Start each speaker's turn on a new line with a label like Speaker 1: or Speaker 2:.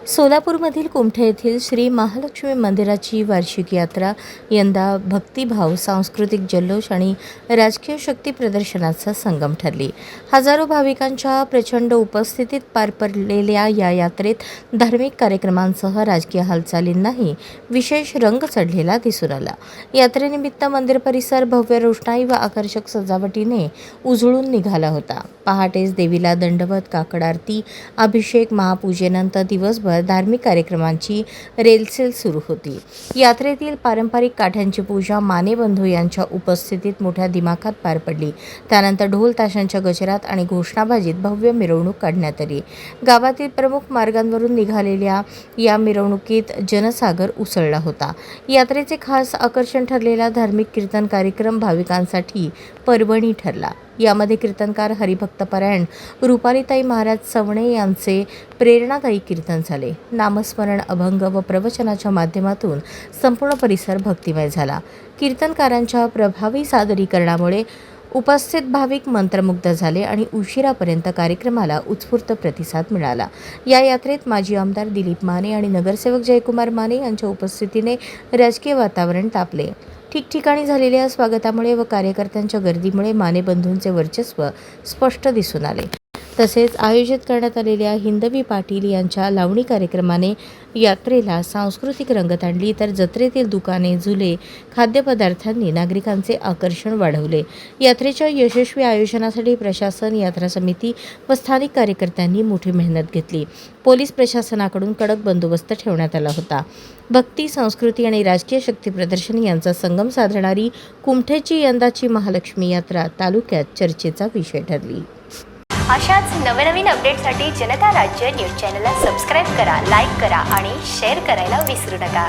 Speaker 1: सोलापूरमधील कुमठा येथील श्री महालक्ष्मी मंदिराची वार्षिक यात्रा यंदा भक्तिभाव, सांस्कृतिक जल्लोष आणि राजकीय शक्ती प्रदर्शनाचा संगम ठरली. हजारो भाविकांच्या प्रचंड उपस्थितीत पार पडलेल्या या यात्रेत धार्मिक कार्यक्रमांसह राजकीय हालचालींनाही विशेष रंग चढलेला दिसून आला. यात्रेनिमित्त मंदिर परिसर भव्य रोषणाई व आकर्षक सजावटीने उजळून निघाला होता. पहाटेच देवीला दंडवत, काकड आरती, अभिषेक, महापूजेनंतर दिवसभर धार्मिक कार्यक्रमांची रेलचेल सुरू होती. यात्रेतील पारंपरिक काठ्यांची पूजा माने बंधू यांच्या उपस्थितीत मोठ्या दिमाखात पार पडली. त्यानंतर ढोल ताशांच्या गजरात आणि घोषणाबाजीत भव्य मिरवणूक काढण्यात आली. गावातील प्रमुख मार्गांवरून निघालेल्या या मिरवणुकीत जनसागर उसळला होता. यात्रेचे खास आकर्षण ठरलेला धार्मिक कीर्तन कार्यक्रम भाविकांसाठी पर्वणी ठरला. यामध्ये कीर्तनकार हरिभक्तपरायण रुपालीताई महाराज सवणे यांचे प्रेरणादायी कीर्तन झाले. नामस्मरण, अभंग व प्रवचनाच्या माध्यमातून संपूर्ण परिसर भक्तिमय झाला. कीर्तनकारांच्या प्रभावी सादरीकरणामुळे उपस्थित भाविक मंत्रमुग्ध झाले आणि उशिरापर्यंत कार्यक्रमाला उत्स्फूर्त प्रतिसाद मिळाला. या यात्रेत माजी आमदार दिलीप माने आणि नगरसेवक जयकुमार माने यांच्या उपस्थितीने राजकीय वातावरण तापले. ठिकठिकाणी झालेल्या स्वागतामुळे व कार्यकर्त्यांच्या गर्दीमुळे माने बंधूंचे वर्चस्व स्पष्ट दिसून आले. तसेच आयोजित करण्यात आलेल्या हिंदवी पाटील यांच्या लावणी कार्यक्रमाने यात्रेला सांस्कृतिक रंगत आणली, तर जत्रेतील दुकाने, झुले, खाद्यपदार्थांनी नागरिकांचे आकर्षण वाढवले. यात्रेच्या यशस्वी आयोजनासाठी प्रशासन, यात्रा समिती व स्थानिक कार्यकर्त्यांनी मोठी मेहनत घेतली. पोलीस प्रशासनाकडून कडक बंदोबस्त ठेवण्यात आला होता. भक्ती, संस्कृती आणि राजकीय शक्ती प्रदर्शन यांचा संगम साधणारी कुमठेची यंदाची महालक्ष्मी यात्रा तालुक्यात चर्चेचा विषय ठरली.
Speaker 2: अशाच नवनवीन अपडेटसाठी जनता राज्य न्यूज चॅनलला सबस्क्राईब करा, लाईक करा आणि शेअर करायला विसरू नका.